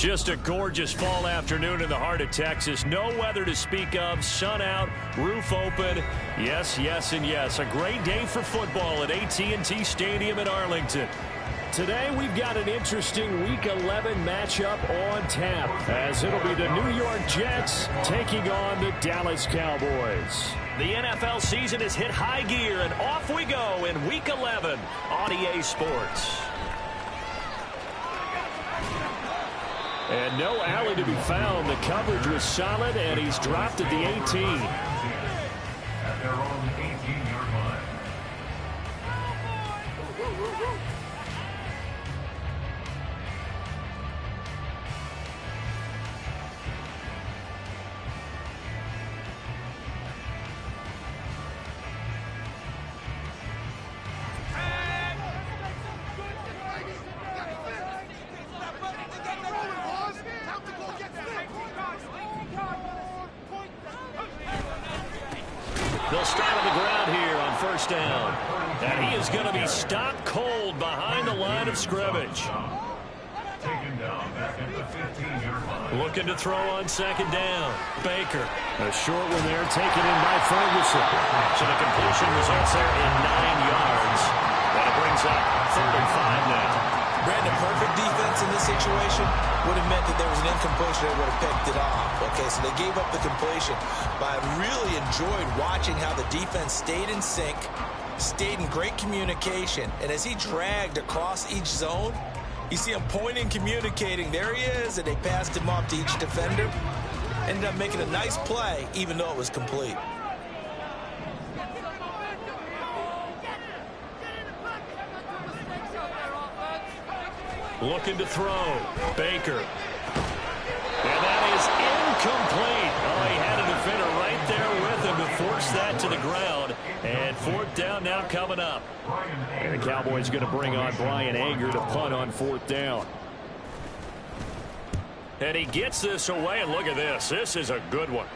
Just a gorgeous fall afternoon in the heart of Texas. No weather to speak of. Sun out, roof open. Yes, yes, and yes. A great day for football at AT&T Stadium in Arlington. Today we've got an interesting Week 11 matchup on tap, as it'll be the New York Jets taking on the Dallas Cowboys. The NFL season has hit high gear, and off we go in Week 11 on EA Sports. And no alley to be found. The coverage was solid, and he's dropped at the 18. At their own 18-yard line. They'll start on the ground here on first down. And he is going to be stopped cold behind the line of scrimmage. Taken down back at the 15-yard line. Looking to throw on second down. Baker. A short one there taken in by Ferguson. So the completion results there in 9 yards. And it brings up 3rd and 5 now. Brandon, perfect defense in this situation would have meant that there was an incompletion. They would have picked it off. Okay, so they gave up the completion. But I really enjoyed watching how the defense stayed in sync, stayed in great communication. And as he dragged across each zone, you see him pointing, communicating. There he is, and they passed him off to each defender. Ended up making a nice play, even though it was complete. Looking to throw. Baker. And that is incomplete. Oh, he had a defender right there with him to force that to the ground. And 4th down now coming up. And the Cowboys going to bring on Brian Anger to punt on 4th down. And he gets this away, and look at this. This is a good one.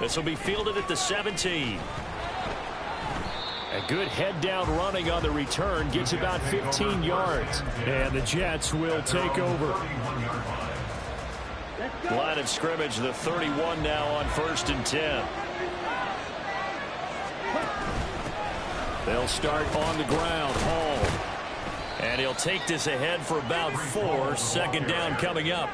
This will be fielded at the 17. A good head-down running on the return gets about 15 yards. And the Jets will take over. Line of scrimmage, the 31 now on 1st and 10. They'll start on the ground. Hall. And he'll take this ahead for about 4. 2nd down coming up.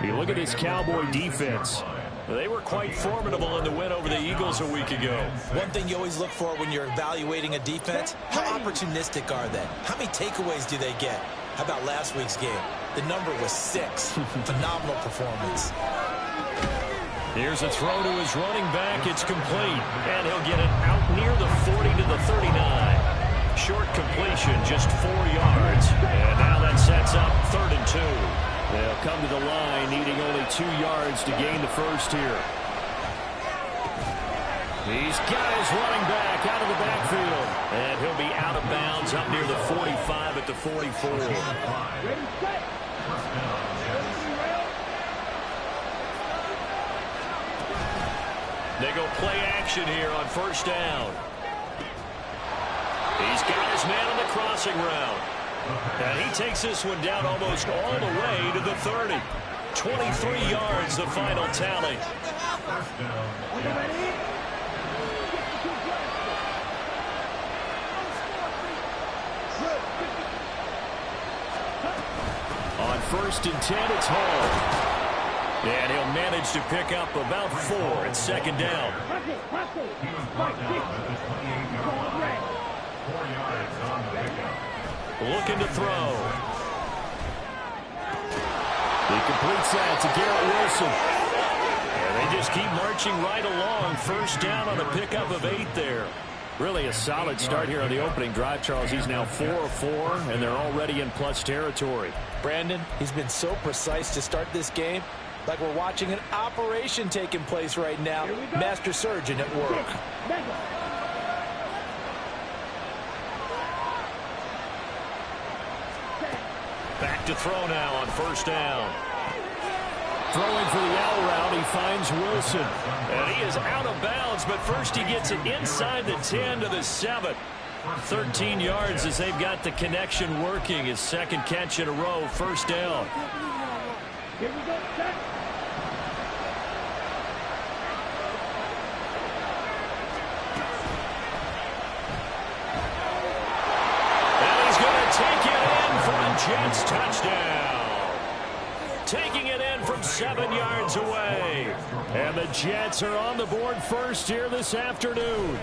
You look at this Cowboy defense. They were quite formidable in the win over the Eagles a week ago. One thing you always look for when you're evaluating a defense, how opportunistic are they? How many takeaways do they get? How about last week's game? The number was 6. Phenomenal performance. Here's a throw to his running back. It's complete. And he'll get it out near the 40 to the 39. Short completion, just 4 yards. And now that sets up 3rd and 2. They'll come to the line, needing only 2 yards to gain the first here. He's got his running back out of the backfield. And he'll be out of bounds up near the 45 at the 44. They go play action here on 1st down. He's got his man on the crossing route. And he takes this one down almost all the way to the 30. 23 yards, the final tally. On 1st and 10, it's Hall. And he'll manage to pick up about 4 at 2nd down. Looking to throw. He completes that to Garrett Wilson. And they just keep marching right along. 1st down on a pickup of 8 there. Really a solid start here on the opening drive, Charles. He's now 4 of 4, and they're already in plus territory. Brandon, he's been so precise to start this game. Like we're watching an operation taking place right now. Master surgeon at work. Back to throw now on 1st down. Throwing for the out route, he finds Wilson. And he is out of bounds, but first he gets it inside the 10 to the 7. 13 yards as they've got the connection working. His second catch in a row, first down. Here we go, set. And he's going to take it in for a Jets touchdown. Taking it in from 7 yards away. And the Jets are on the board first here this afternoon.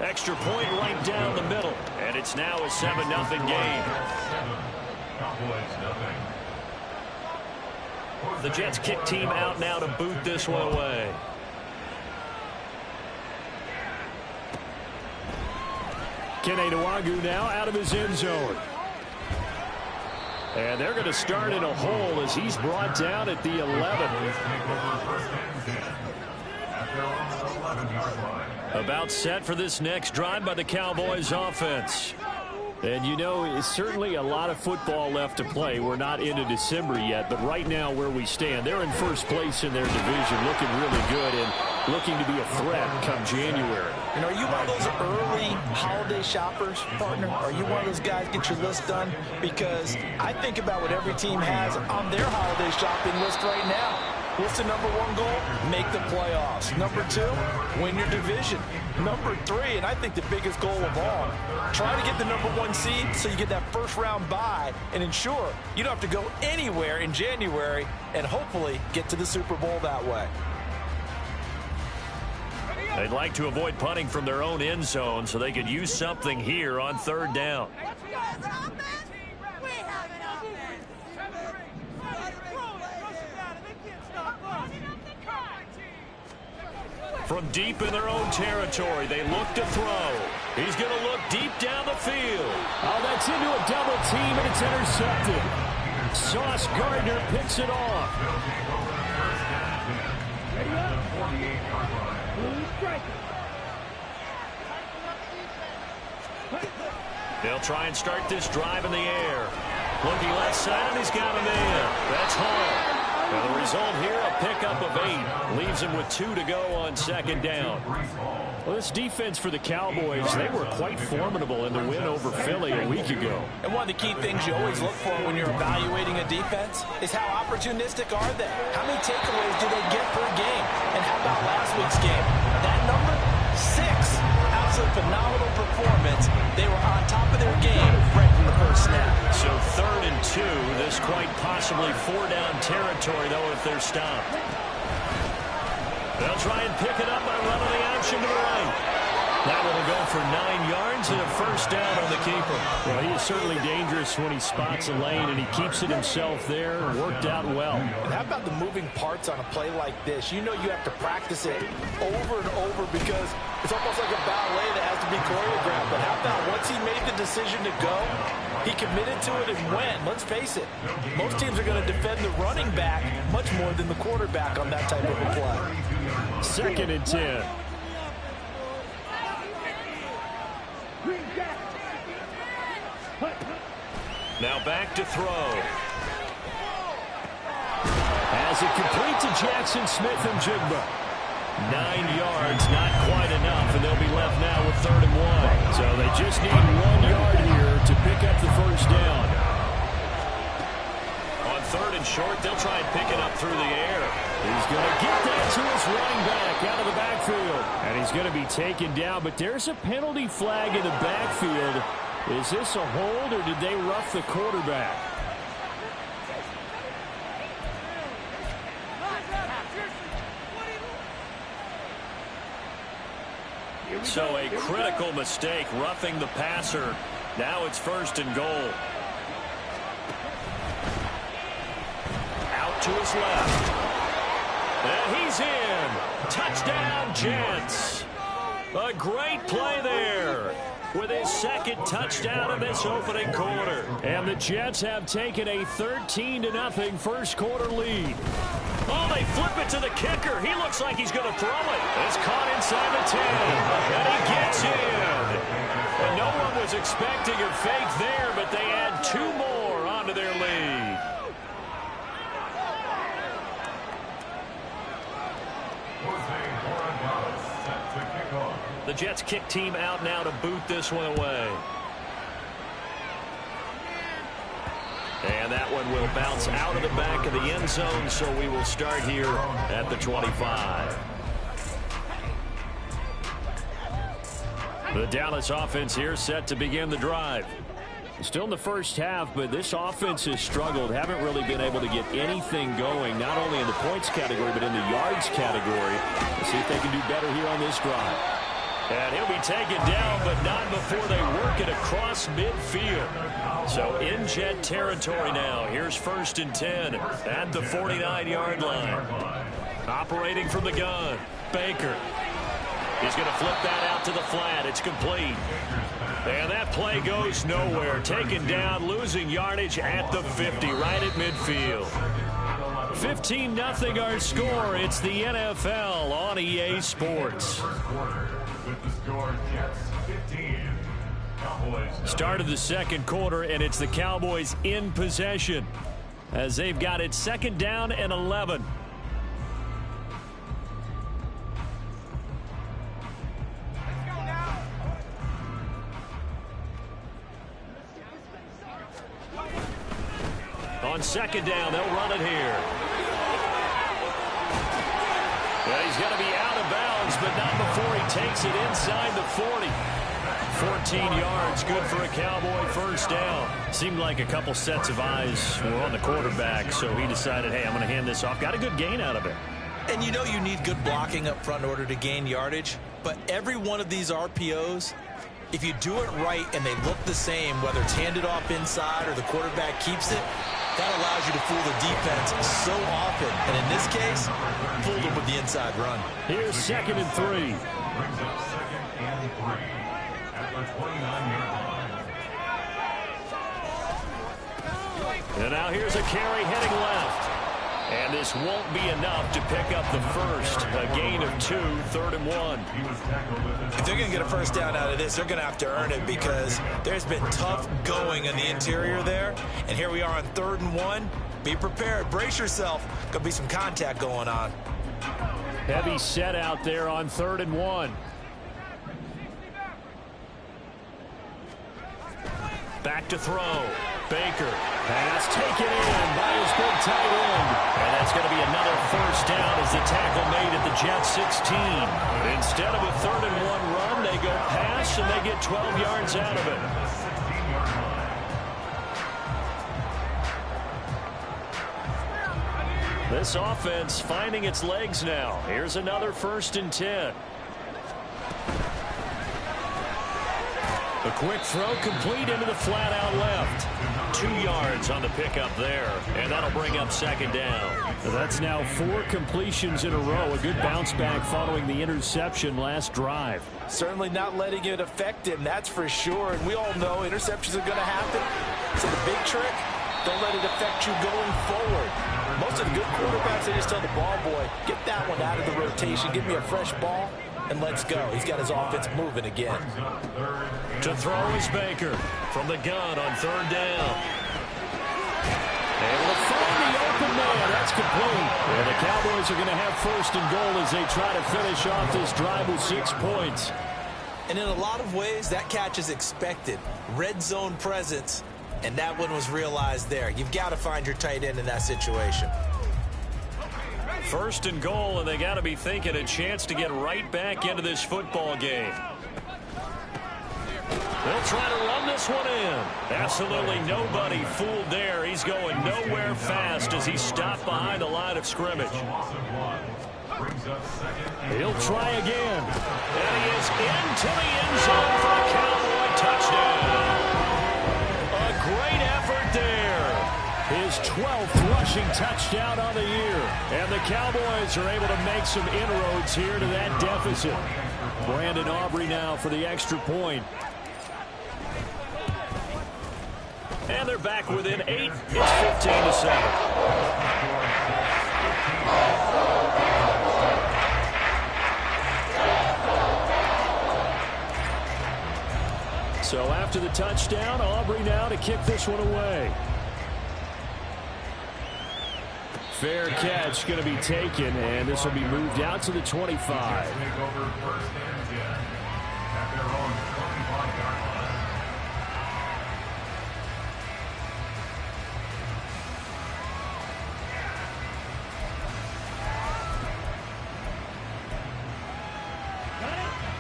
Extra point right down the middle. And it's now a 7-0 game. The Jets kick team out now to boot this one away. NUGL now out of his end zone. And they're going to start in a hole as he's brought down at the 11. About set for this next drive by the Cowboys offense. And you know, it's certainly a lot of football left to play. We're not into December yet, but right now where we stand, they're in first place in their division, looking really good and looking to be a threat come January. And are you one of those early holiday shoppers, partner? Are you one of those guys get your list done? Because I think about what every team has on their holiday shopping list right now. What's the number one goal? Make the playoffs. Number two, win your division. Number three, and I think the biggest goal of all, try to get the number one seed so you get that first round bye and ensure you don't have to go anywhere in January and hopefully get to the Super Bowl that way. They'd like to avoid punting from their own end zone so they could use something here on third down. From deep in their own territory, they look to throw. He's going to look deep down the field. Oh, that's into a double team, and it's intercepted. Sauce Gardner picks it off. Ready up. They'll try and start this drive in the air. Looking left side, and he's got him in. That's Hall. Well, the result here, a pickup of 8. Leaves him with 2 to go on second down. Well, this defense for the Cowboys, they were quite formidable in the win over Philly a week ago. And one of the key things you always look for when you're evaluating a defense is how opportunistic are they? How many takeaways do they get per game? And how about last week's game? That number, 6. Absolute phenomenal performance. They were on top of their game right from the first snap. So 3rd and 2, this quite possibly 4-down territory, though, if they're stopped. They'll try and pick it up by running the option to the right. That one will go for 9 yards and a first down on the keeper. Well, he is certainly dangerous when he spots a lane, and he keeps it himself there. Worked out well. And how about the moving parts on a play like this? You know you have to practice it over and over because it's almost like a ballet that has to be choreographed. But how about once he made the decision to go, he committed to it and went. Let's face it, most teams are going to defend the running back much more than the quarterback on that type of a play. 2nd and 10. Now back to throw. As it complete to Jackson Smith and Jigba. 9 yards, not quite enough, and they'll be left now with 3rd and 1. So they just need 1 yard here to pick up the first down. On 3rd and short, they'll try and pick it up through the air. He's going to get that to his running back out of the backfield. And he's going to be taken down, but there's a penalty flag in the backfield. Is this a hold, or did they rough the quarterback? So a critical mistake, roughing the passer. Now it's 1st and goal. Out to his left. And he's in. Touchdown, Jets. A great play there with his 2nd touchdown of this opening quarter. And the Jets have taken a 13-0 first quarter lead. Oh, they flip it to the kicker. He looks like he's going to throw it. It's caught inside the 10, and he gets in. And no one was expecting a fake there, but they add 2 more onto their lead. The Jets kick team out now to boot this one away. And that one will bounce out of the back of the end zone, so we will start here at the 25. The Dallas offense here set to begin the drive. Still in the first half, but this offense has struggled. Haven't really been able to get anything going, not only in the points category, but in the yards category. Let's see if they can do better here on this drive. And he'll be taken down, but not before they work it across midfield. So in Jet territory now. Here's 1st and 10 at the 49-yard line. Operating from the gun, Baker. He's going to flip that out to the flat. It's complete. And that play goes nowhere. Taken down, losing yardage at the 50, right at midfield. 15-0 our score. It's the NFL on EA Sports. Start of the second quarter, and it's the Cowboys in possession as they've got it 2nd down and 11. On 2nd down, they'll run it here. Well, he's going to be out of bounds, but not before he takes it inside the 40. 14 yards, good for a Cowboy 1st down. Seemed like a couple sets of eyes were on the quarterback, so he decided, hey, I'm going to hand this off. Got a good gain out of it. And you know you need good blocking up front in order to gain yardage, but every one of these RPOs, if you do it right and they look the same, whether it's handed off inside or the quarterback keeps it, that allows you to fool the defense so often. And in this case, fooled them with the inside run. Here's 2nd and 3. Brings up 2nd and 3 at the 29-yard line. And now here's a carry heading left. And this won't be enough to pick up the first. A gain of 2, 3rd and 1. If they're going to get a 1st down out of this, they're going to have to earn it because there's been tough going in the interior there. And here we are on 3rd and 1. Be prepared. Brace yourself. Going to be some contact going on. Heavy set out there on 3rd and 1. Back to throw. Baker. Pass taken in by his big tight end. And that's going to be another 1st down as the tackle made at the Jets 16. Instead of a 3rd and 1 run, they go pass and they get 12 yards out of it. This offense finding its legs now. Here's another 1st and 10. A quick throw complete into the flat out left. 2 yards on the pickup there, and that'll bring up 2nd down. That's now 4 completions in a row. A good bounce back following the interception last drive. Certainly not letting it affect him, that's for sure. And we all know interceptions are going to happen. So the big trick, don't let it affect you going forward. Most of the good quarterbacks, they just tell the ball boy, get that one out of the rotation, give me a fresh ball, and let's go. He's got his offense moving again. To throw is Baker from the gun on 3rd down. Able to find the open man. That's complete. And the Cowboys are going to have 1st and goal as they try to finish off this drive with 6 points. And in a lot of ways, that catch is expected. Red zone presence, and that one was realized there. You've got to find your tight end in that situation. 1st and goal, and they got to be thinking a chance to get right back into this football game. They'll try to run this one in. Absolutely nobody fooled there. He's going nowhere fast as he's stopped behind the line of scrimmage. He'll try again. And he is into the end zone for a Cowboy touchdown. A great effort there. His 12th rushing touchdown on the year. And the Cowboys are able to make some inroads here to that deficit. Brandon Aubrey now for the extra point. And they're back within 8. It's 15-7. So after the touchdown, Aubrey now to kick this one away. Fair catch going to be taken, and this will be moved out to the 25. Take over first and 10 at their own 25-yard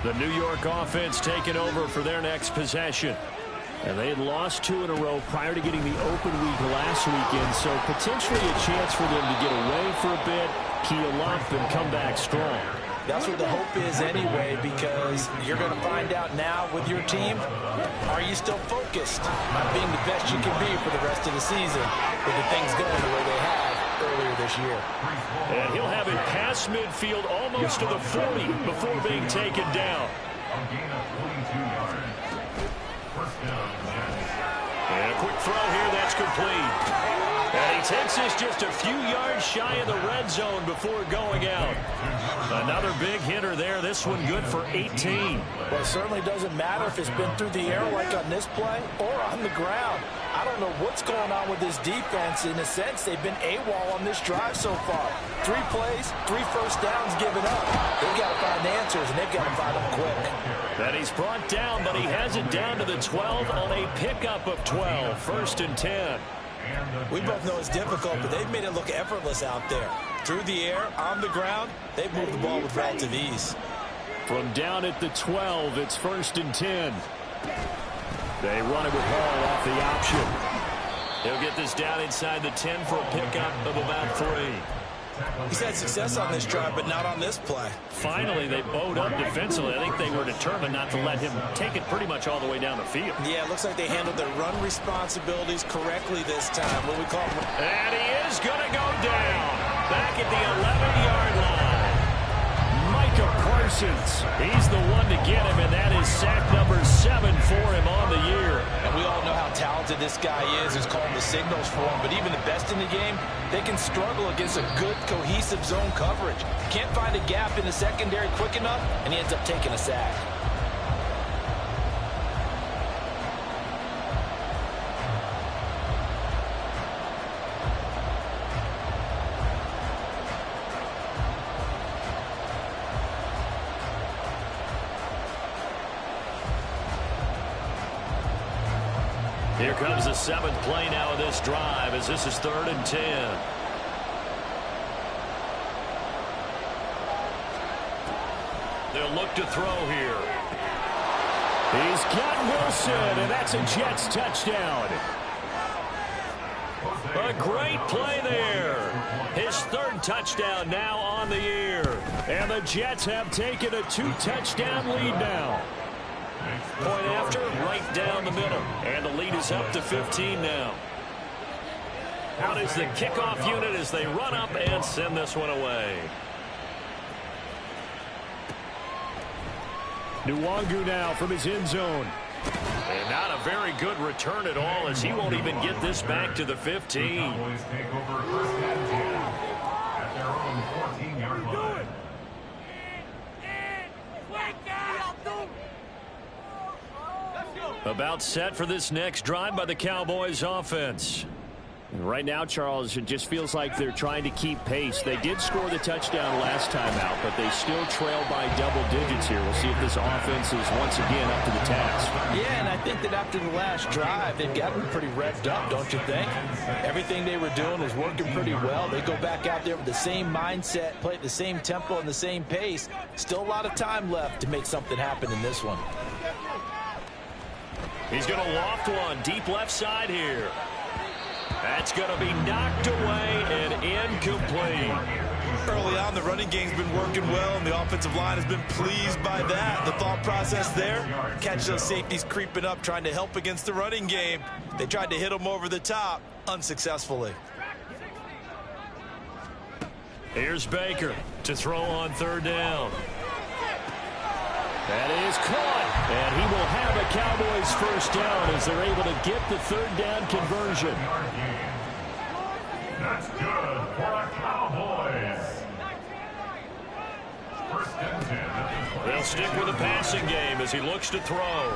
line. The New York offense taking over for their next possession. And they had lost 2 in a row prior to getting the open week last weekend, so potentially a chance for them to get away for a bit, heal up, and come back strong. That's what the hope is anyway, because you're going to find out now with your team, are you still focused on being the best you can be for the rest of the season with the things going the way they have earlier this year. And he'll have it past midfield almost to the 40 before being taken down. A gain of 42 yards. First down, Jets. And a quick throw here, that's complete. And he takes this just a few yards shy of the red zone before going out. Another big hitter there. This one good for 18. Well, it certainly doesn't matter if it's been through the air like on this play or on the ground. I don't know what's going on with this defense. In a sense, they've been AWOL on this drive so far. 3 plays, 3 first downs given up. They've got to find answers, and they've got to find them quick. And he's brought down, but he has it down to the 12 on a pickup of 12. First and 10. We both know it's difficult, but they've made it look effortless out there. Through the air, on the ground, they've moved the ball with relative ease. From down at the 12, it's first and 10. They run it with Hall off the option. He'll get this down inside the 10 for a pickup of about 3. He's had success on this drive, but not on this play. Finally, they bowed up defensively. I think they were determined not to let him take it pretty much all the way down the field. Yeah, it looks like they handled their run responsibilities correctly this time. What we call them. And he is going to go down. Back at the 11-yard line. Micah Parsons. He's the one to get him, and that is sack number 7 for him on the year. And we all know how talented this guy is, who's calling the signals for him. But even the best in the game, they can struggle against a good, cohesive zone coverage. Can't find a gap in the secondary quick enough, and he ends up taking a sack. Here comes the 7th play now of this drive as this is 3rd and 10. They'll look to throw here. He's got Wilson, and that's a Jets touchdown. A great play there. His 3rd touchdown now on the year. And the Jets have taken a 2-touchdown lead now. Point after, right down the middle. And the lead is up to 15 now. Out is the kickoff unit as they run up and send this one away. Nwangu now from his end zone. And not a very good return at all as he won't even get this back to the 15. Cowboys take over first and 10 at their own 14-yard line. About set for this next drive by the Cowboys offense. Right now, Charles, it just feels like they're trying to keep pace. They did score the touchdown last time out, but they still trail by double digits here. We'll see if this offense is once again up to the task. Yeah, and I think that after the last drive, they've gotten pretty revved up, don't you think? Everything they were doing was working pretty well. They go back out there with the same mindset, play at the same tempo and the same pace. Still a lot of time left to make something happen in this one. He's going to loft one deep left side here. That's going to be knocked away and incomplete. Early on, the running game's been working well, and the offensive line has been pleased by that. The thought process there, catch those safeties creeping up, trying to help against the running game. They tried to hit them over the top, unsuccessfully. Here's Baker to throw on 3rd down. That is caught, and he will have a Cowboys first down as they're able to get the 3rd down conversion. That's good for the Cowboys. First and 10 at the 20. They'll stick with the passing game as he looks to throw.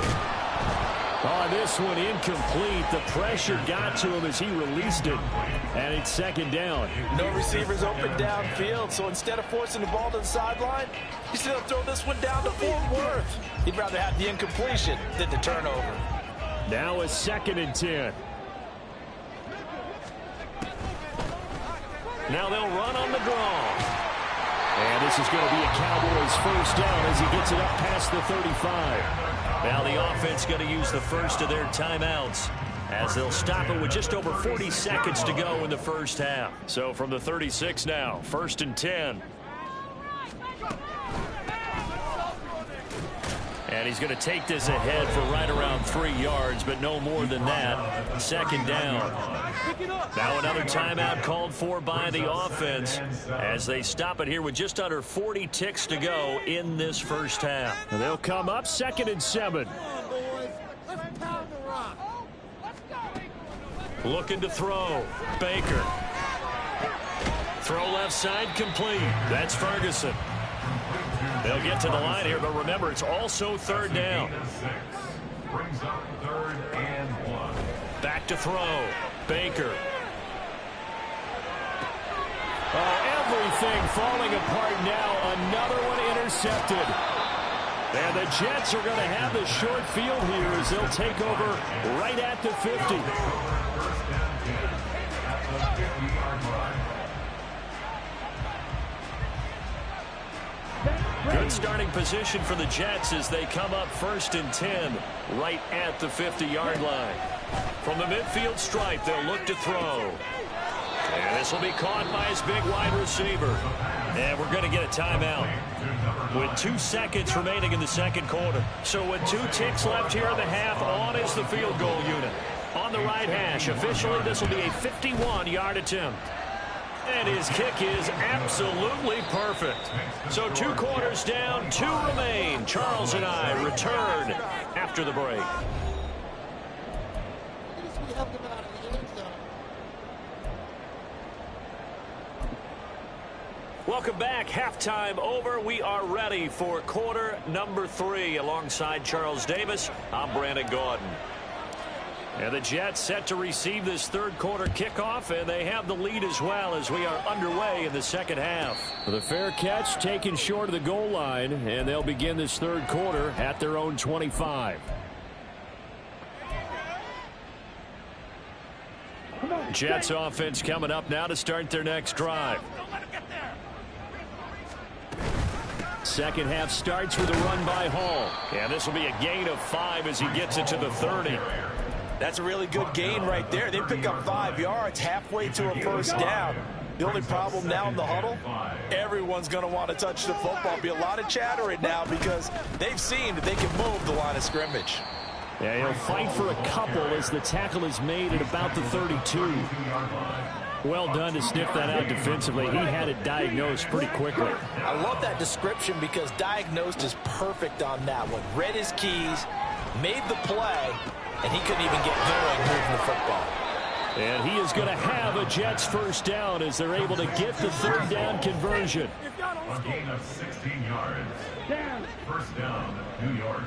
Oh, this one incomplete. The pressure got to him as he released it. And it's second down. No receivers open downfield, so instead of forcing the ball to the sideline, he's going to throw this one down to Fort Worth. He'd rather have the incompletion than the turnover. Now a 2nd and 10. Now they'll run on the draw. And this is going to be a Cowboys first down as he gets it up past the 35. Now the offense going to use the first of their timeouts as they'll stop it with just over 40 seconds to go in the first half. So from the 36 now, 1st and 10. And he's going to take this ahead for right around 3 yards, but no more than that. 2nd down. Now another timeout called for by the offense as they stop it here with just under 40 ticks to go in this first half. And they'll come up 2nd and 7. Looking to throw. Baker. Throw left side complete. That's Ferguson. They'll get to the line here, but remember, it's also 3rd down. Brings up 3rd and 1. Back to throw. Baker. Oh, everything falling apart now. Another one intercepted. And the Jets are going to have the short field here as they'll take over right at the 50. First down 10 at the 50-yard line. Good starting position for the Jets as they come up 1st and 10 right at the 50-yard line. From the midfield stripe, they'll look to throw. And this will be caught by his big wide receiver. And we're going to get a timeout with 2 seconds remaining in the 2nd quarter. So with 2 ticks left here in the half, on is the field goal unit. On the right hash, officially this will be a 51-yard attempt. And his kick is absolutely perfect. So 2 quarters down, 2 remain. Charles and I return after the break. Welcome back. Halftime over. We are ready for quarter number 3. Alongside Charles Davis, I'm Brandon Gordon. And the Jets set to receive this 3rd quarter kickoff, and they have the lead as well as we are underway in the 2nd half. The fair catch taken short of the goal line, and they'll begin this 3rd quarter at their own 25. Jets offense coming up now to start their next drive. 2nd half starts with a run by Hall. And this will be a gain of 5 as he gets it to the 30. That's a really good gain right there. They pick up 5 yards halfway to a first down. The only problem now in the huddle, everyone's going to want to touch the football. Be a lot of chatter right now because they've seen that they can move the line of scrimmage. Yeah, he'll fight for a couple as the tackle is made at about the 32. Well done to sniff that out defensively. He had it diagnosed pretty quickly. I love that description because diagnosed is perfect on that one. Read his keys, made the play, and he couldn't even get going moving the football. And he is going to have a Jets first down as they're able to get the 3rd down conversion. A gain of 16 yards. First down, New York.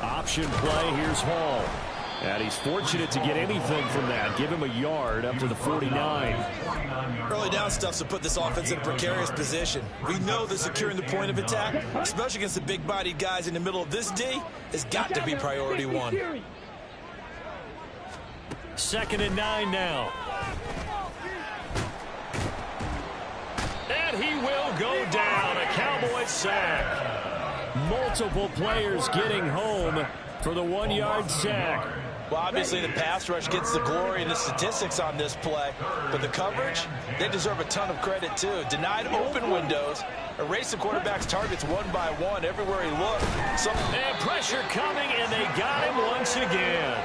Option play. Here's Hall. And he's fortunate to get anything from that. Give him a yard up to the 49. Early down stuff's to put this offense in a precarious position. We know that securing the point of attack, especially against the big-bodied guys in the middle of this D, has got to be priority 1. 2nd and 9 now. And he will go down. A Cowboys sack. Multiple players getting home for the 1-yard sack. Well, obviously the pass rush gets the glory and the statistics on this play, but the coverage, they deserve a ton of credit too. Denied open windows, erased the quarterback's targets one by one everywhere he looked. And pressure coming, and they got him once again.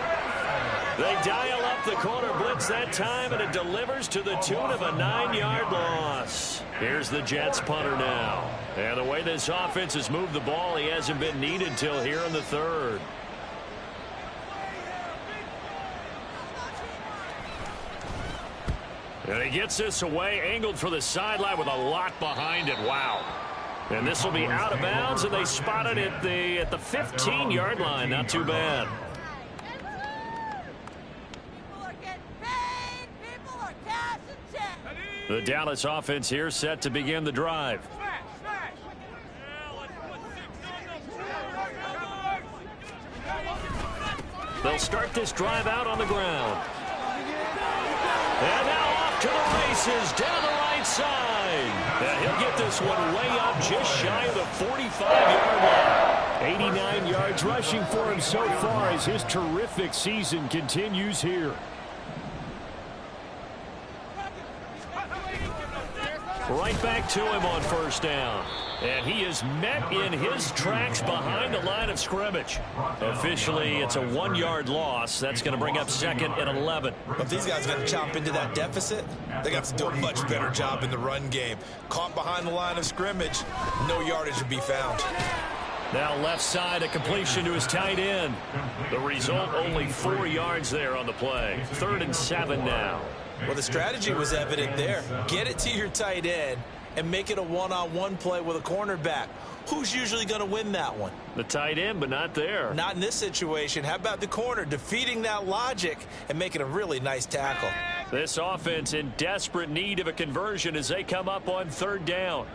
They dial up the corner blitz that time, and it delivers to the tune of a 9-yard loss. Here's the Jets punter now. And the way this offense has moved the ball, he hasn't been needed till here in the 3rd. And he gets this away, angled for the sideline with a lot behind it. Wow. And this will be out of bounds, and they spot it at the 15-yard line. Not too bad. The Dallas offense here set to begin the drive. They'll start this drive out on the ground. And now off to the races down the right side. And he'll get this one way up just shy of the 45-yard line. 89 yards rushing for him so far as his terrific season continues here. Right back to him on first down. And he is met in his tracks behind the line of scrimmage. Officially, it's a 1-yard loss. That's going to bring up second and 11. If these guys are going to chomp into that deficit, they got to do a much better job in the run game. Caught behind the line of scrimmage, no yardage to be found. Now left side, a completion to his tight end. The result, only 4 yards there on the play. 3rd and 7 now. Well, the strategy was evident there. Get it to your tight end and make it a one-on-one play with a cornerback. Who's usually going to win that one? The tight end, but not there. Not in this situation. How about the corner defeating that logic and making a really nice tackle? This offense in desperate need of a conversion as they come up on 3rd down.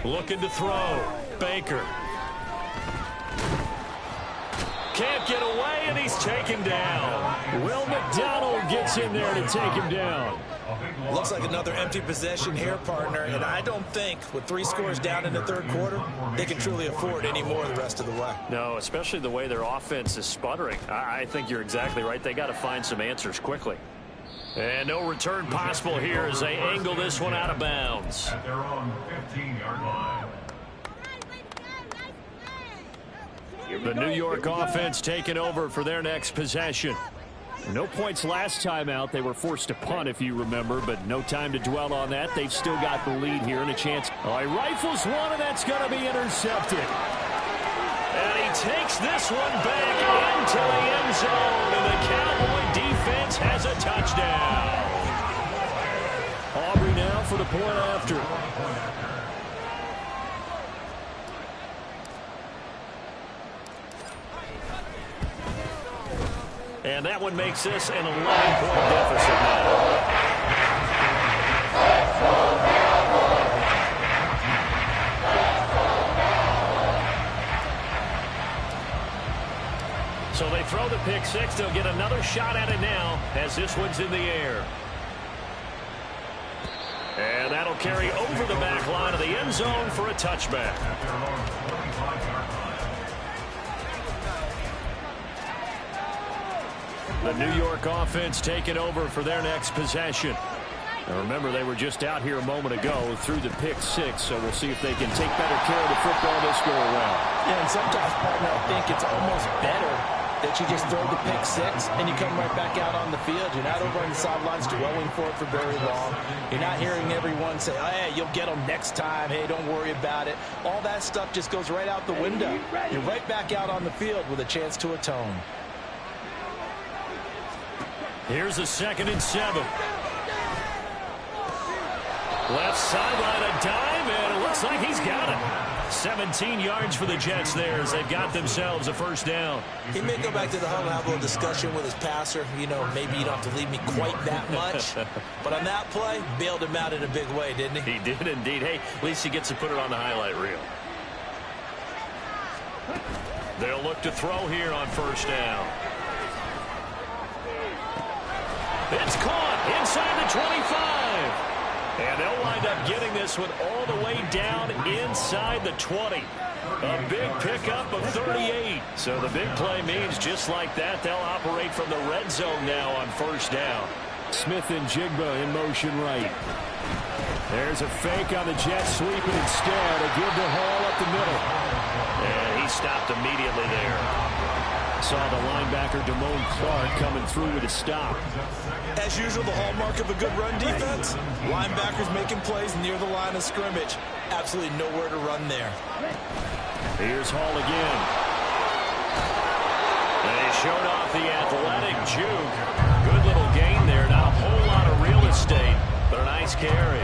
Looking to throw. Baker. Can't get away, and he's taken down. Will McDonald gets in there to take him down. Looks like another empty possession here, partner, and I don't think with 3 scores down in the 3rd quarter, they can truly afford any more the rest of the way. No, especially the way their offense is sputtering. I think you're exactly right. They got to find some answers quickly. And no return possible here as they angle this one out of bounds. At their own 15-yard line. The New York offense taking over for their next possession. No points last time out. They were forced to punt, if you remember, but no time to dwell on that. They've still got the lead here and a chance. Oh, he rifles one, and that's going to be intercepted. And he takes this one back into the end zone, and the Cowboy defense has a touchdown. Aubrey now for the point after. And that one makes this an 11-point deficit now. So they throw the pick six. They'll get another shot at it now as this one's in the air. And that'll carry over the back line of the end zone for a touchback. The New York offense taking over for their next possession. Now remember, they were just out here a moment ago through the pick six, so we'll see if they can take better care of the football this go around. Yeah, and sometimes, partner, I think it's almost better that you just throw the pick six and you come right back out on the field. You're not over on the sidelines dwelling for it for very long. You're not hearing everyone say, oh, hey, you'll get them next time. Hey, don't worry about it. All that stuff just goes right out the window. You're right back out on the field with a chance to atone. Here's a 2nd and 7. Left sideline, a dive, and it looks like he's got it. 17 yards for the Jets there as they've got themselves a first down. He may go back to the huddle and have a little discussion with his passer. You know, maybe you don't have to leave me quite that much. But on that play, bailed him out in a big way, didn't he? He did indeed. Hey, at least he gets to put it on the highlight reel. They'll look to throw here on first down. It's caught inside the 25. And they'll wind up getting this one all the way down inside the 20. A big pickup of 38. So the big play means just like that, they'll operate from the red zone now on first down. Smith and Jigba in motion right. There's a fake on the Jets sweeping instead. A give to Hall up the middle. And he stopped immediately there. Saw the linebacker Damone Clark coming through with a stop. As usual, the hallmark of a good run defense, linebackers making plays near the line of scrimmage. Absolutely nowhere to run there. Here's Hall again. They showed off the athletic juke. Good little gain there. Not a whole lot of real estate, but a nice carry.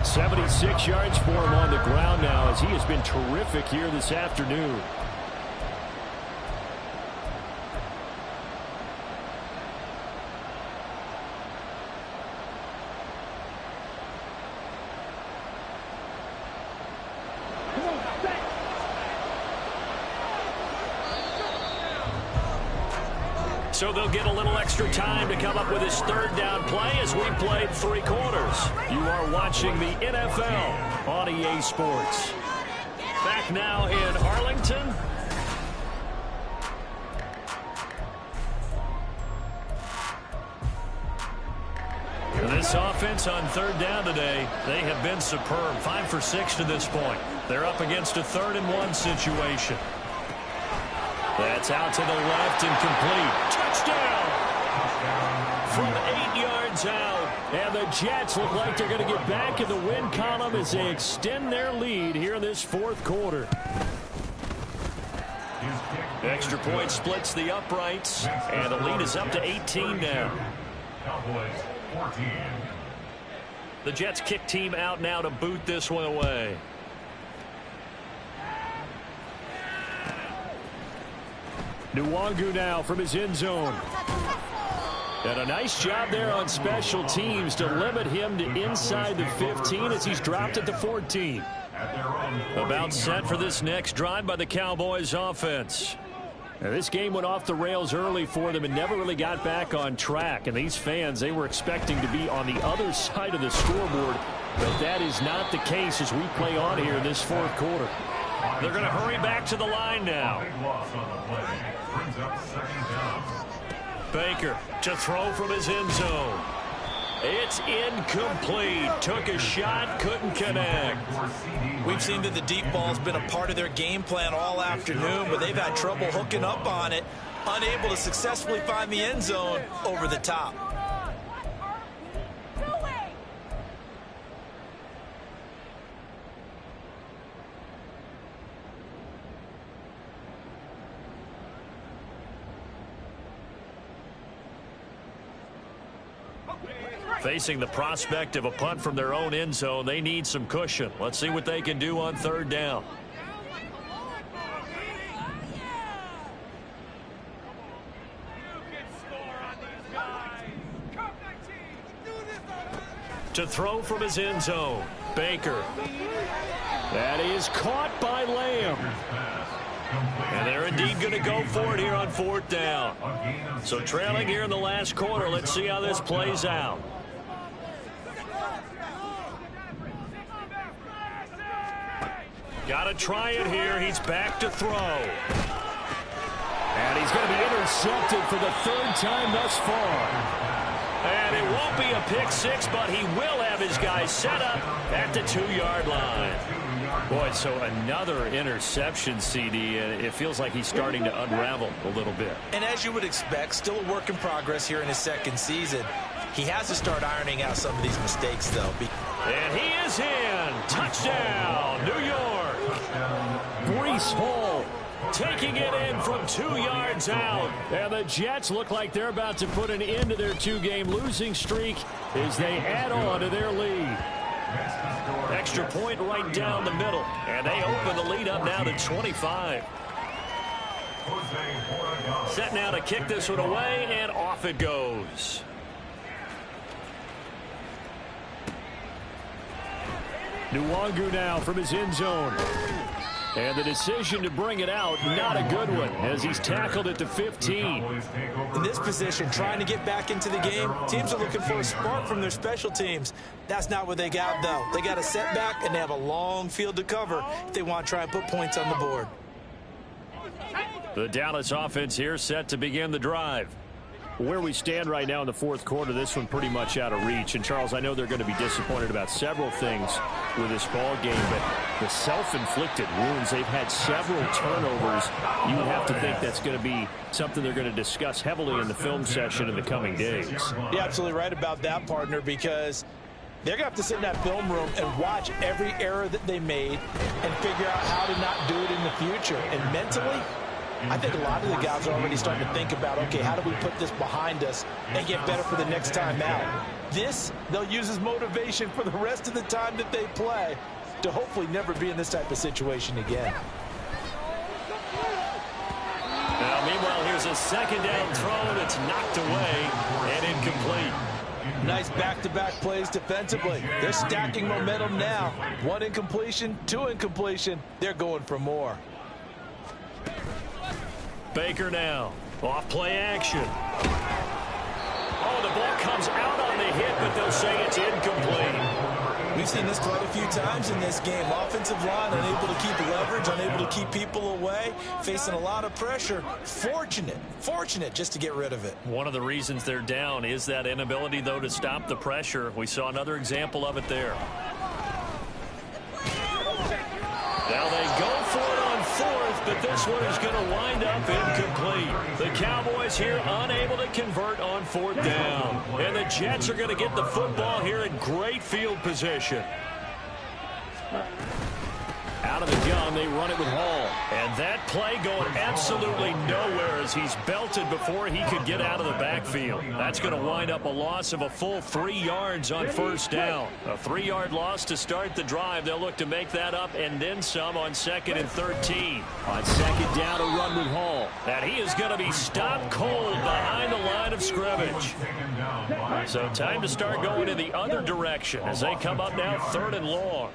76 yards for him on the ground now, as he has been terrific here this afternoon. So they'll get a little extra time to come up with his third down play as we played 3 quarters. You are watching the NFL on EA Sports. Back now in Arlington. This offense on third down today, they have been superb. 5 for 6 to this point. They're up against a 3rd-and-1 situation. That's out to the left and complete. Touchdown! From 8 yards out. And the Jets look like they're going to get back in the win column as they extend their lead here in this 4th quarter. Extra point splits the uprights, and the lead is up to 18 now. Cowboys 14. The Jets kick team out now to boot this one away. NUGL now from his end zone. And a nice job there on special teams to limit him to inside the 15 as he's dropped at the 14. About set for this next drive by the Cowboys offense. Now, this game went off the rails early for them and never really got back on track. And these fans, they were expecting to be on the other side of the scoreboard. But that is not the case as we play on here in this 4th quarter. They're going to hurry back to the line now. Big loss on the play. Brings up 2nd down. Baker to throw from his end zone. It's incomplete. Took a shot, couldn't connect. We've seen that the deep ball's been a part of their game plan all afternoon, but they've had trouble hooking up on it, unable to successfully find the end zone over the top. Facing the prospect of a punt from their own end zone, they need some cushion. Let's see what they can do on 3rd down. To throw from his end zone, Baker. That is caught by Lamb. And they're indeed going to go for it here on 4th down. So trailing here in the last quarter, let's see how this plays out. Got to try it here. He's back to throw. And he's going to be intercepted for the 3rd time thus far. And it won't be a pick 6, but he will have his guys set up at the 2-yard line. Boy, so another interception, CD, and it feels like he's starting to unravel a little bit. And as you would expect, still a work in progress here in his 2nd season. He has to start ironing out some of these mistakes, though. And he is in. Touchdown, New York. Breece Hall taking it in from 2 yards out. And the Jets look like they're about to put an end to their 2-game losing streak as they add on to their lead. Extra point right down the middle. And they open the lead up now to 25. Set now to kick this one away, and off it goes. NUGL now from his end zone. And the decision to bring it out, not a good one, as he's tackled at the 15. In this position, trying to get back into the game, teams are looking for a spark from their special teams. That's not what they got, though. They got a setback, and they have a long field to cover if they want to try and put points on the board. The Dallas offense here set to begin the drive. Where we stand right now in the fourth quarter, this one pretty much out of reach. And, Charles, I know they're going to be disappointed about several things with this ball game, but the self-inflicted wounds, they've had several turnovers. You would have to think that's going to be something they're going to discuss heavily in the film session in the coming days. You're absolutely right about that, partner, because they're going to have to sit in that film room and watch every error that they made and figure out how to not do it in the future. And mentally, I think a lot of the guys are already starting to think about, okay, how do we put this behind us and get better for the next time out? This, they'll use as motivation for the rest of the time that they play to hopefully never be in this type of situation again. Now, meanwhile, here's a second down throw that's knocked away and incomplete. Nice back-to-back plays defensively. They're stacking momentum now. One incompletion, two incompletion. They're going for more. Baker now. Off play action. Oh, the ball comes out on the hit, but they'll say it's incomplete. We've seen this quite a few times in this game. Offensive line unable to keep leverage, unable to keep people away, facing a lot of pressure. Fortunate just to get rid of it. One of the reasons they're down is that inability, though, to stop the pressure. We saw another example of it there. Now they go for it on fourth, but this one is going to wind up incomplete. The Cowboys here unable to convert on fourth down. And the Jets are going to get the football here in great field position. Out of the gun, they run it with Hall. And that play going absolutely nowhere as he's belted before he could get out of the backfield. That's going to wind up a loss of a full 3 yards on first down. A 3-yard loss to start the drive. They'll look to make that up and then some on 2nd and 13. On second down, a run with Hall. And he is going to be stopped cold behind the line of scrimmage. So time to start going in the other direction as they come up now 3rd and long.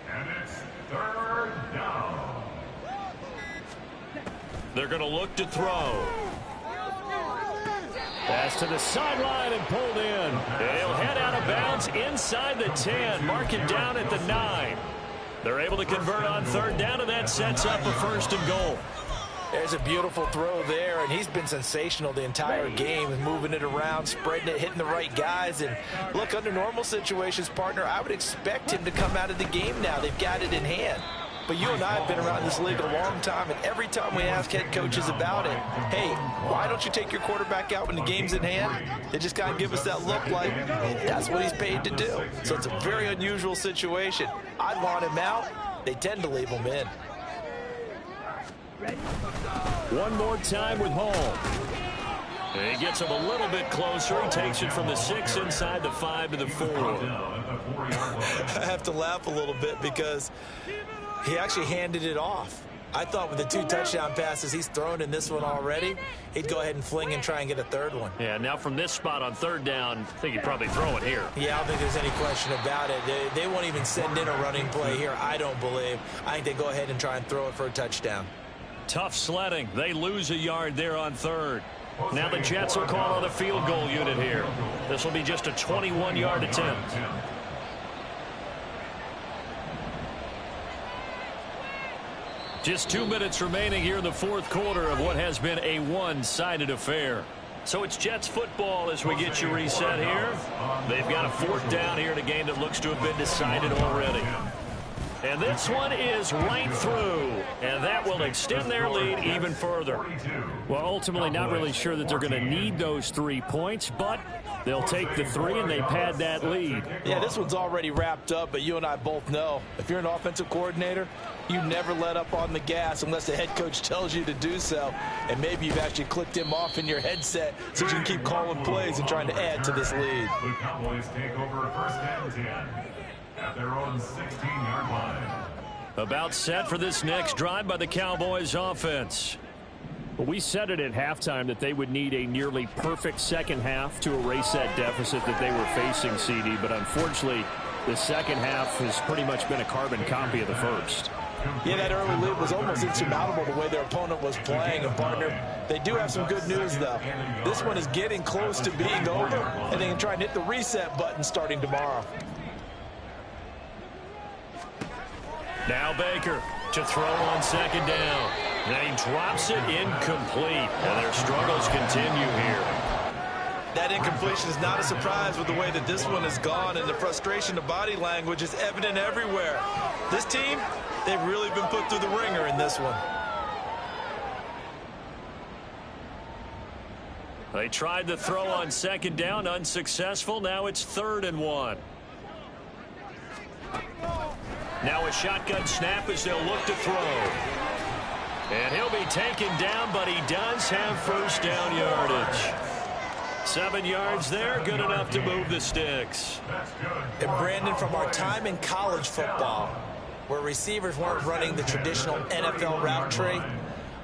Third down. They're going to look to throw. Pass to the sideline and pulled in. And he'll head out of bounds inside the 10. Mark it down at the 9. They're able to convert on 3rd down, and that sets up a 1st and goal. There's a beautiful throw there, and he's been sensational the entire game, moving it around, spreading it, hitting the right guys. And look, under normal situations, partner, I would expect him to come out of the game now. They've got it in hand. But you and I have been around this league a long time, and every time we ask head coaches about it, hey, why don't you take your quarterback out when the game's in hand? They just kind of give us that look like that's what he's paid to do. So it's a very unusual situation. I'd want him out. They tend to leave him in. One more time with Hall. He gets him a little bit closer. He takes it from the 6 inside the 5 to the 4. I have to laugh a little bit because he actually handed it off. I thought with the 2 touchdown passes he's thrown in this one already, he'd go ahead and fling and try and get a 3rd one. Yeah, now from this spot on 3rd down, I think he'd probably throw it here. Yeah, I don't think there's any question about it. They won't even send in a running play here, I don't believe. I think they go ahead and try and throw it for a touchdown. Tough sledding. They lose a yard there on 3rd. Now the Jets will call on the field goal unit here. This will be just a 21-yard attempt. Just 2 minutes remaining here in the fourth quarter of what has been a one-sided affair. So it's Jets football as we get you reset here. They've got a 4th down here in a game that looks to have been decided already. And this one is right through, and that will extend their lead even further. Well, ultimately, not really sure that they're going to need those 3 points, but they'll take the 3 and they pad that lead. Yeah, this one's already wrapped up, but you and I both know if you're an offensive coordinator, you never let up on the gas unless the head coach tells you to do so. And maybe you've actually clicked him off in your headset so you can keep calling plays and trying to add to this lead. The Cowboys take over 1st and 10 at their own 16-yard line. About set for this next drive by the Cowboys offense. Well, we said it at halftime that they would need a nearly perfect second half to erase that deficit that they were facing, CD. But unfortunately, the second half has pretty much been a carbon copy of the first. Yeah, that early lead was almost insurmountable the way their opponent was playing. And, partner, they do have some good news, though. This one is getting close to being over, and they can try and hit the reset button starting tomorrow. Now Baker to throw on 2nd down. Now he drops it incomplete, and their struggles continue here. That incompletion is not a surprise with the way that this one has gone, and the frustration, the body language is evident everywhere. This team, they've really been put through the ringer in this one. They tried the throw on second down, unsuccessful. Now it's 3rd and 1. Now a shotgun snap as they'll look to throw. And he'll be taken down, but he does have first down yardage. 7 yards there, good enough to move the sticks. And Brandon, from our time in college football, where receivers weren't running the traditional NFL route tree,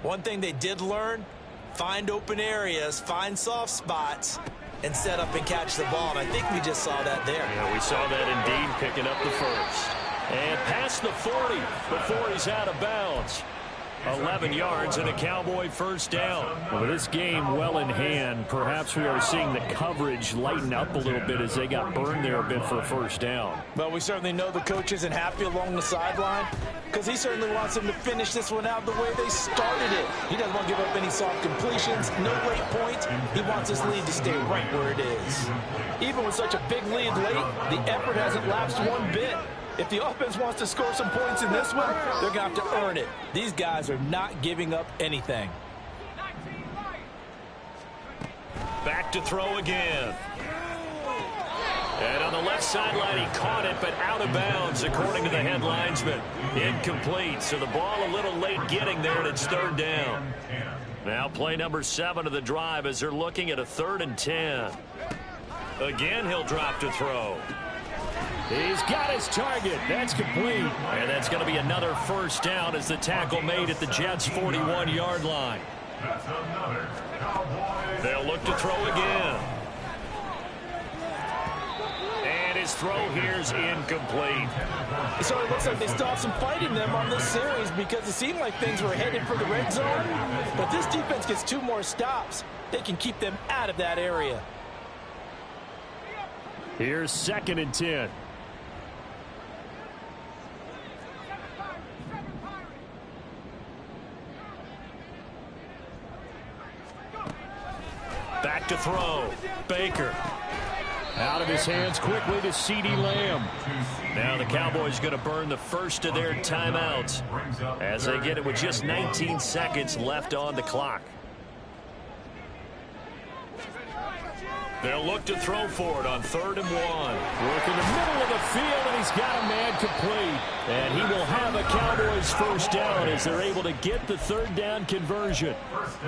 one thing they did learn, find open areas, find soft spots, and set up and catch the ball. And I think we just saw that there. Yeah, we saw that indeed, picking up the first. And past the 40 before he's out of bounds. 11 yards and a Cowboy first down. Well, with this game well in hand, perhaps we are seeing the coverage lighten up a little bit as they got burned there a bit for a first down. Well, we certainly know the coach isn't happy along the sideline because he certainly wants them to finish this one out the way they started it. He doesn't want to give up any soft completions, no late points. He wants his lead to stay right where it is. Even with such a big lead late, the effort hasn't lapsed one bit. If the offense wants to score some points in this one, they're going to have to earn it. These guys are not giving up anything. Back to throw again. And on the left sideline, he caught it, but out of bounds, according to the head linesman. Incomplete, so the ball a little late getting there, and it's 3rd down. Now play number 7 of the drive as they're looking at a 3rd and 10. Again, he'll drop to throw. He's got his target. That's complete. And that's going to be another first down as the tackle made at the Jets' 41-yard line. That's another Cowboys. They'll look to throw again. And his throw here's incomplete. So it looks like they still have some fight in them on this series because it seemed like things were headed for the red zone. But this defense gets 2 more stops. They can keep them out of that area. Here's 2nd and 10. Back to throw. Baker. Out of his hands quickly to CeeDee Lamb. Now the Cowboys going to burn the first of their timeouts as they get it with just 19 seconds left on the clock. They'll look to throw for it on 3rd and 1. Work in the middle of the field, and he's got a man complete. And he will have a Cowboys first down as they're able to get the 3rd down conversion.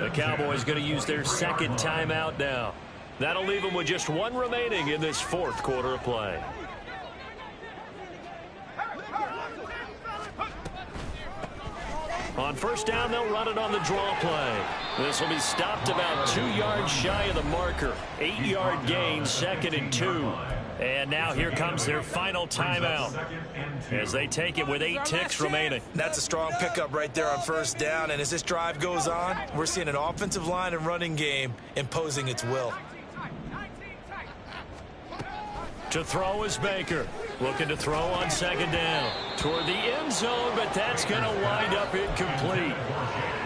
The Cowboys going to use their 2nd timeout now. That'll leave them with just 1 remaining in this 4th quarter of play. On first down, they'll run it on the draw play. This will be stopped about 2 yards shy of the marker. 8-yard gain, 2nd and 2. And now here comes their final timeout as they take it with 8 ticks remaining. That's a strong pickup right there on first down. And as this drive goes on, we're seeing an offensive line and running game imposing its will. To throw is Baker. Looking to throw on 2nd down. Toward the end zone, but that's going to wind up incomplete.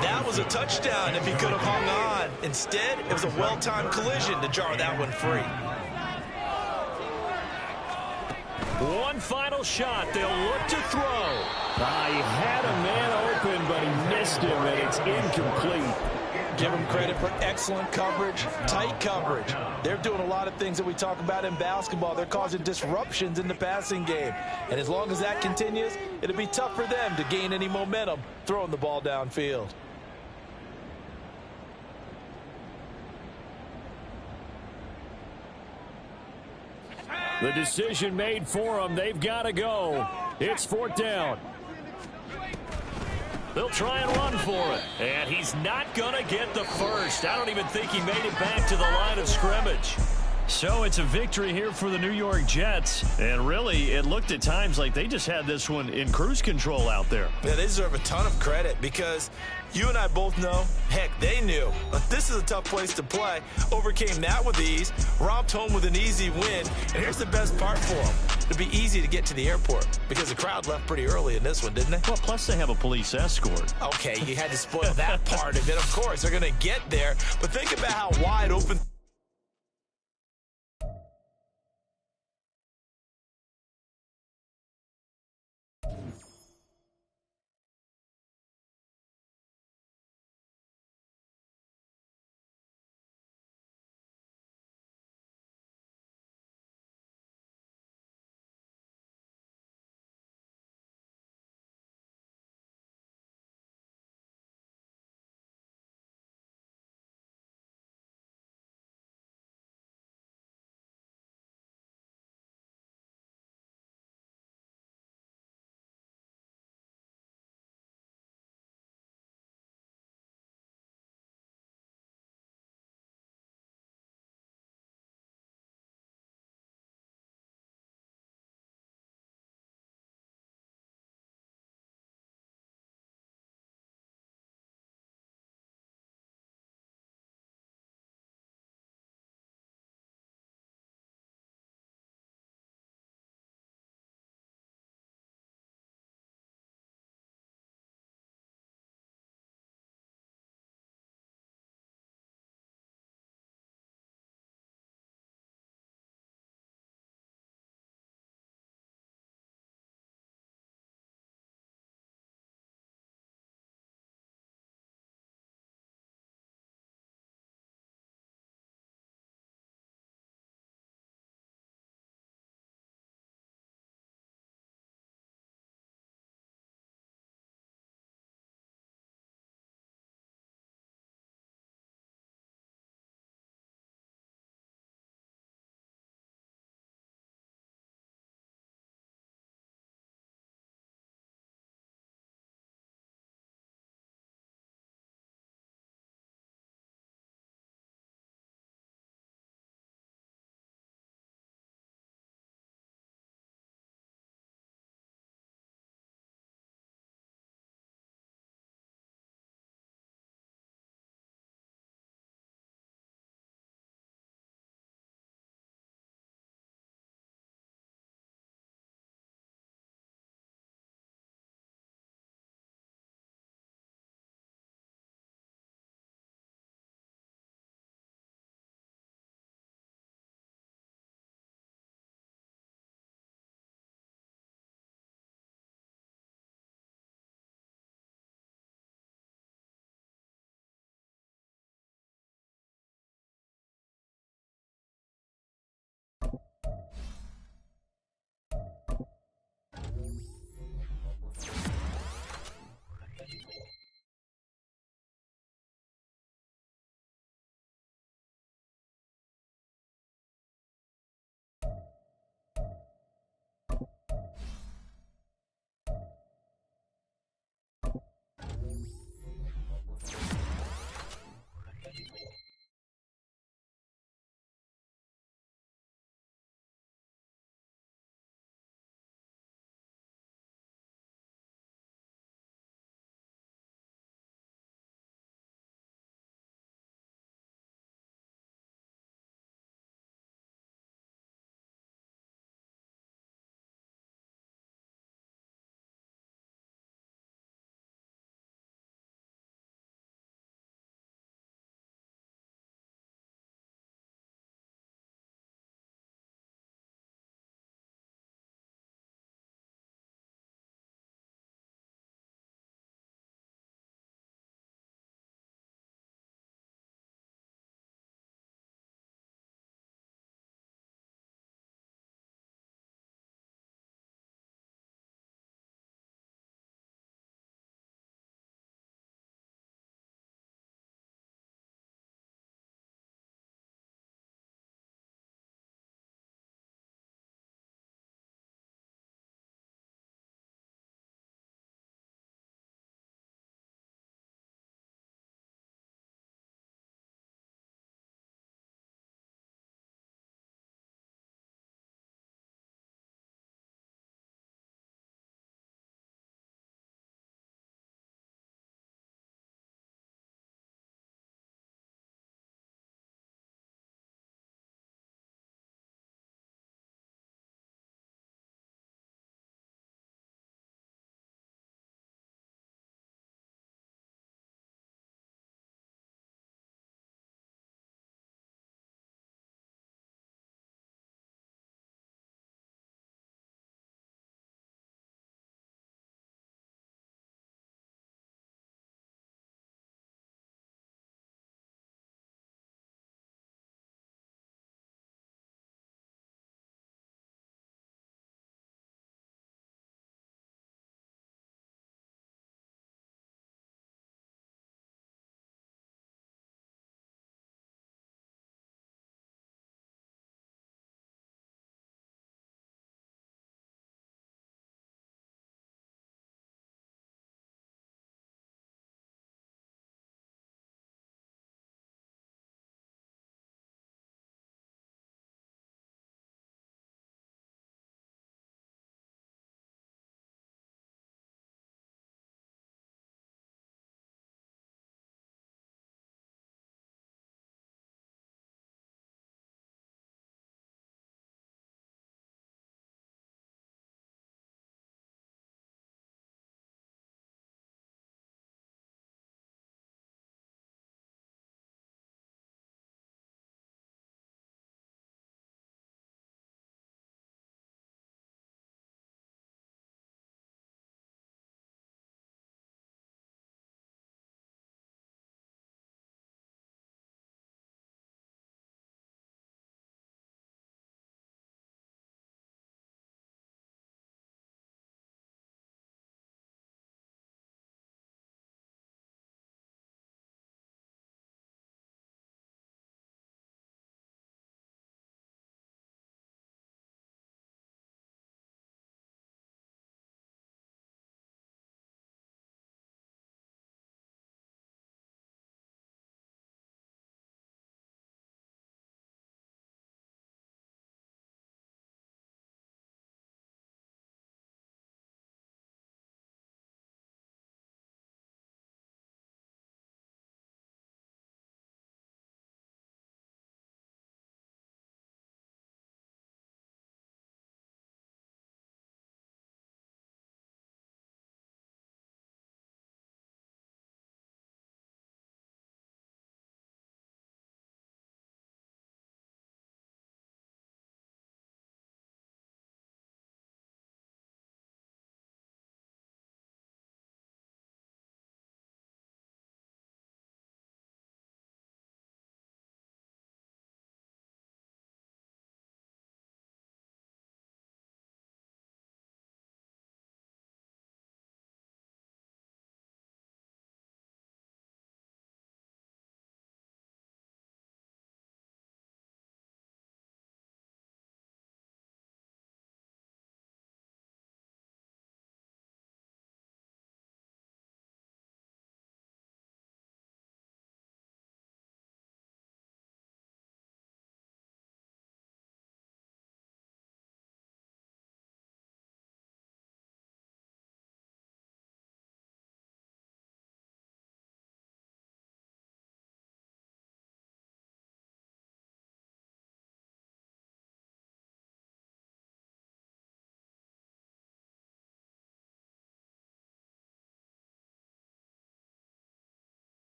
That was a touchdown if he could have hung on. Instead, it was a well-timed collision to jar that one free. One final shot. They'll look to throw. He had a man open, but he missed him, and it's incomplete. Give them credit for excellent coverage, tight coverage. They're doing a lot of things that we talk about in basketball. They're causing disruptions in the passing game. And as long as that continues, it'll be tough for them to gain any momentum throwing the ball downfield. The decision made for them. They've got to go. It's 4th down. They'll try and run for it. And he's not going to get the first. I don't even think he made it back to the line of scrimmage. So it's a victory here for the New York Jets. And really, it looked at times like they just had this one in cruise control out there. Yeah, they deserve a ton of credit because you and I both know, heck, they knew. But this is a tough place to play. Overcame that with ease, romped home with an easy win. And here's the best part for them. It'll be easy to get to the airport because the crowd left pretty early in this one, didn't they? Well, plus they have a police escort. Okay, you had to spoil that part of it. Of course, they're going to get there. But think about how wide open